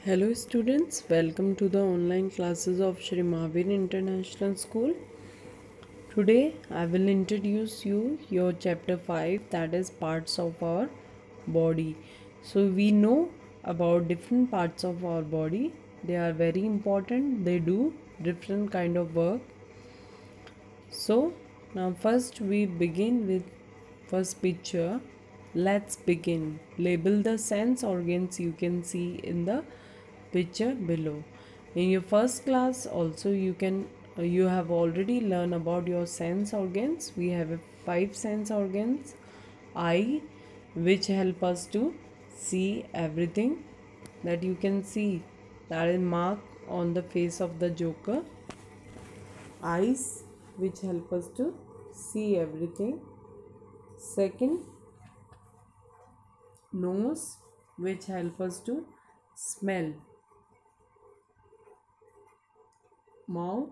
Hello students, welcome to the online classes of Shri Mahavir International School. Today I will introduce you your chapter 5, that is parts of our body. So we know about different parts of our body. They are very important. They do different kind of work. So now first we begin with first picture. Let's begin. Label the sense organs you can see in the picture below. In your first class also you have already learned about your sense organs. We have 5 sense organs. Eye, which help us to see everything that you can see, that is mark on the face of the joker. Eyes, which help us to see everything. Second, nose, which help us to smell. Mouth,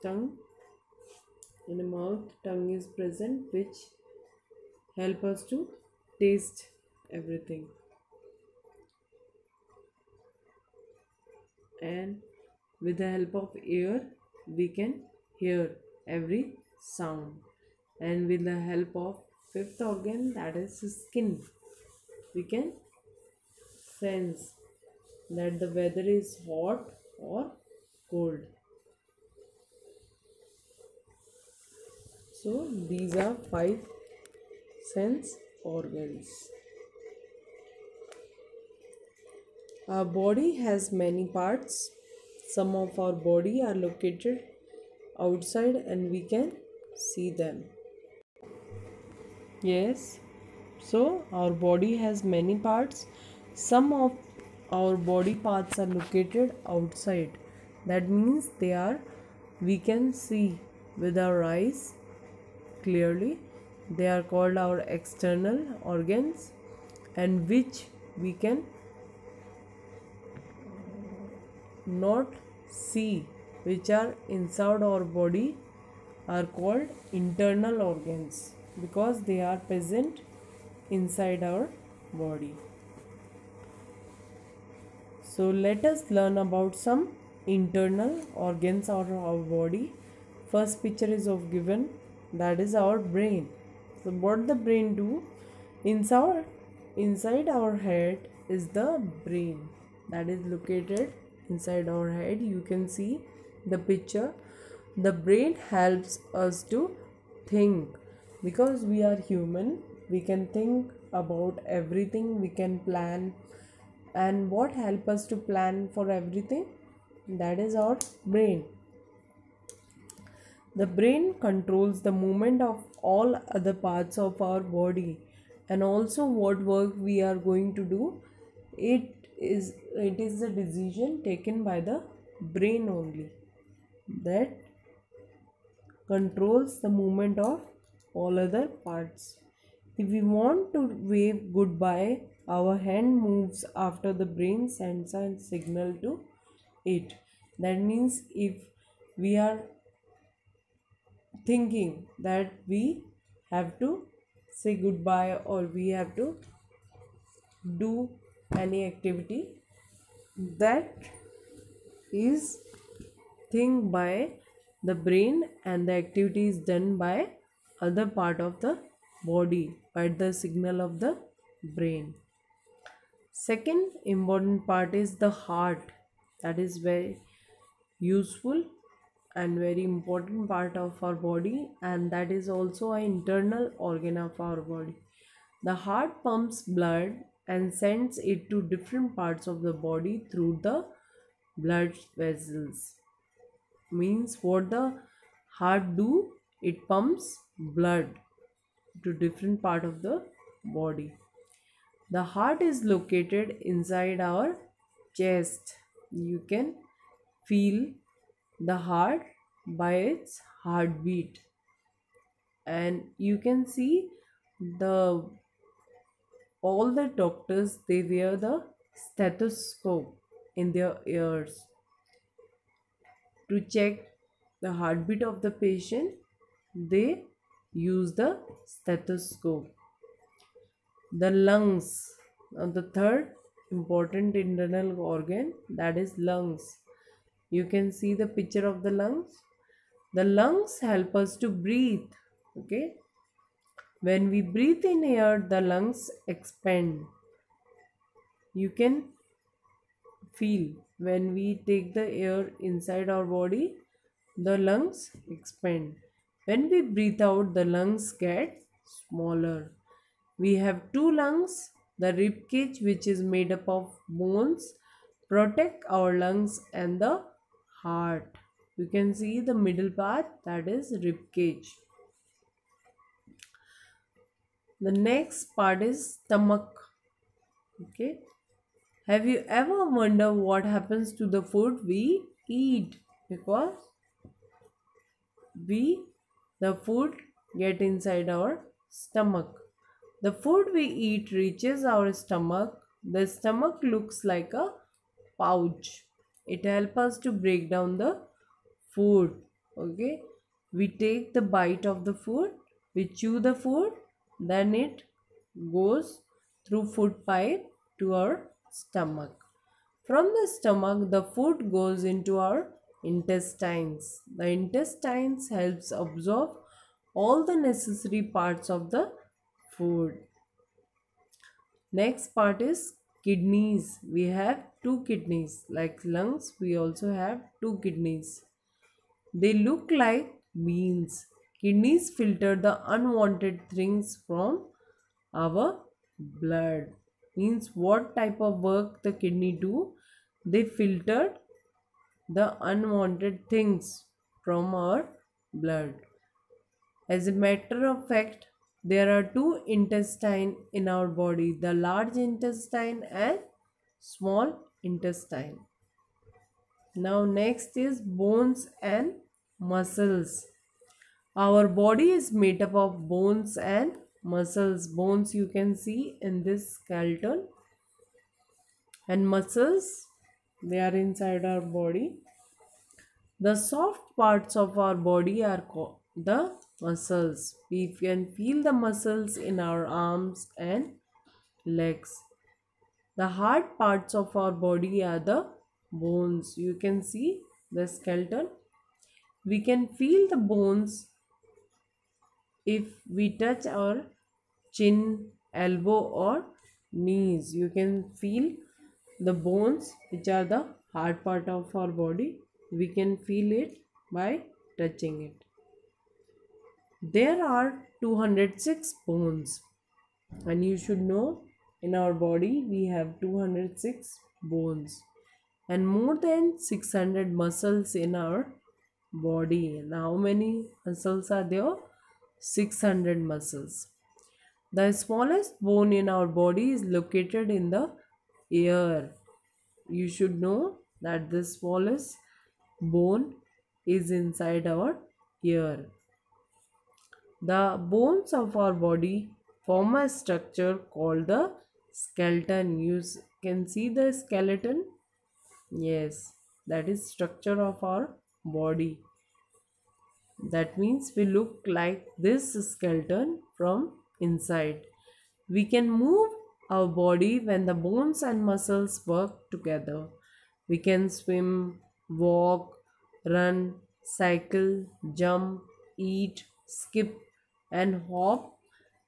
tongue. In the mouth, tongue is present, which help us to taste everything. And with the help of ear, we can hear every sound. And with the help of fifth organ, that is skin, we can sense that the weather is hot or cold. So these are 5 sense organs. Our body has many parts. Some of our body are located outside and we can see them. Yes, so our body has many parts. Some of our body parts are located outside. That means we can see with our eyes clearly. They are called our external organs, and which we can not see, which are inside our body, are called internal organs because they are present inside our body. So let us learn about some internal organs of our body. First picture is of given, that is our brain. So what the brain do? Inside our head is the brain, that is located inside our head. You can see the picture. The brain helps us to think because we are human. We can think about everything, we can plan. And what help us to plan for everything? That is our brain. The brain controls the movement of all other parts of our body and also what work we are going to do. It is a decision taken by the brain only that controls the movement of all other parts. If we want to wave goodbye, our hand moves after the brain sends a signal to it. That means if we are thinking that we have to say goodbye or we have to do any activity, that is think by the brain and the activity is done by other part of the body by the signal of the brain. Second important part is the heart. That is very useful and very important part of our body, and that is also an internal organ of our body. The heart pumps blood and sends it to different parts of the body through the blood vessels. Means what the heart do? It pumps blood to different part of the body. The heart is located inside our chest. You can feel the heart by its heartbeat, and you can see the all the doctors, they wear the stethoscope in their ears to check the heartbeat of the patient they use the stethoscope. The lungs. Now the third important internal organ, that is lungs. You can see the picture of the lungs. The lungs help us to breathe. Okay. When we breathe in air, the lungs expand. You can feel when we take the air inside our body, the lungs expand. When we breathe out, the lungs get smaller. We have two lungs. The rib cage, which is made up of bones, protect our lungs, and the heart. You can see the middle part, that is rib cage. The next part is stomach. Okay. Have you ever wondered what happens to the food we eat? Because we the food get inside our stomach. The food we eat reaches our stomach. The stomach looks like a pouch. It helps us to break down the food. Okay, we take the bite of the food, we chew the food, then it goes through food pipe to our stomach. From the stomach, the food goes into our intestines. The intestines helps absorb all the necessary parts of the food. Next part is kidneys. We have two kidneys. Like lungs, we also have two kidneys. They look like beans. Kidneys filter the unwanted things from our blood. Means what type of work the kidney do? They filtered the unwanted things from our blood. As a matter of fact, there are two intestines in our body, the large intestine and small intestine. Now next is bones and muscles. Our body is made up of bones and muscles. Bones you can see in this skeleton, and muscles, they are inside our body. The soft parts of our body are called the muscles. We can feel the muscles in our arms and legs. The hard parts of our body are the bones. You can see the skeleton. We can feel the bones if we touch our chin, elbow, or knees. You can feel the bones, which are the hard part of our body. We can feel it by touching it. There are 206 bones, and you should know in our body we have 206 bones and more than 600 muscles in our body. And how many muscles are there? 600 muscles. The smallest bone in our body is located in the ear. You should know that the smallest bone is inside our ear. The bones of our body form a structure called the skeleton. You can see the skeleton. Yes, that is structure of our body. That means we look like this skeleton from inside. We can move our body when the bones and muscles work together. We can swim, walk, run, cycle, jump, eat, skip, and hop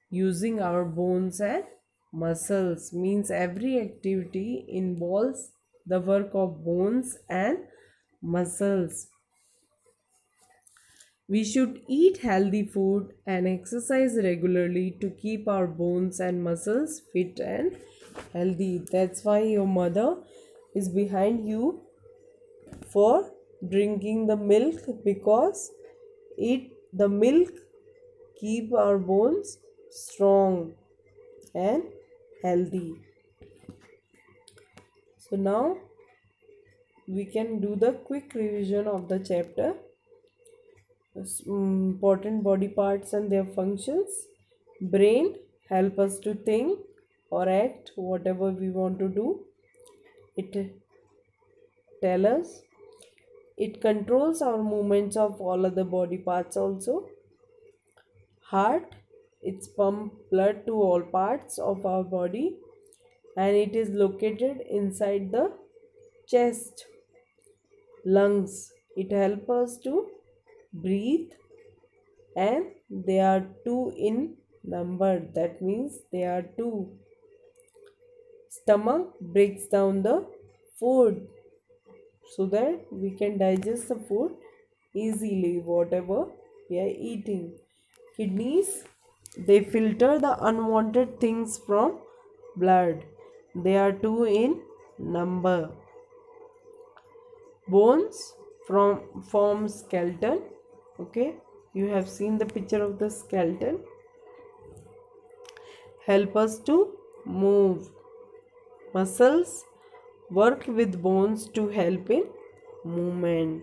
using our bones and muscles. Means every activity involves the work of bones and muscles. We should eat healthy food and exercise regularly to keep our bones and muscles fit and healthy. That's why your mother is behind you for drinking the milk, because the milk keep our bones strong and healthy. So now we can do the quick revision of the chapter. Important body parts and their functions. Brain help us to think or act whatever we want to do. It tell us. It controls our movements of all other body parts also. Heart, it's pump blood to all parts of our body, and it is located inside the chest. Lungs, it helps us to breathe, and they are two in number. That means they are two. Stomach breaks down the food so that we can digest the food easily, whatever we are eating. Kidneys, they filter the unwanted things from blood. They are two in number. Bones from form skeleton. Okay, you have seen the picture of the skeleton. Help us to move. Muscles work with bones to help in movement.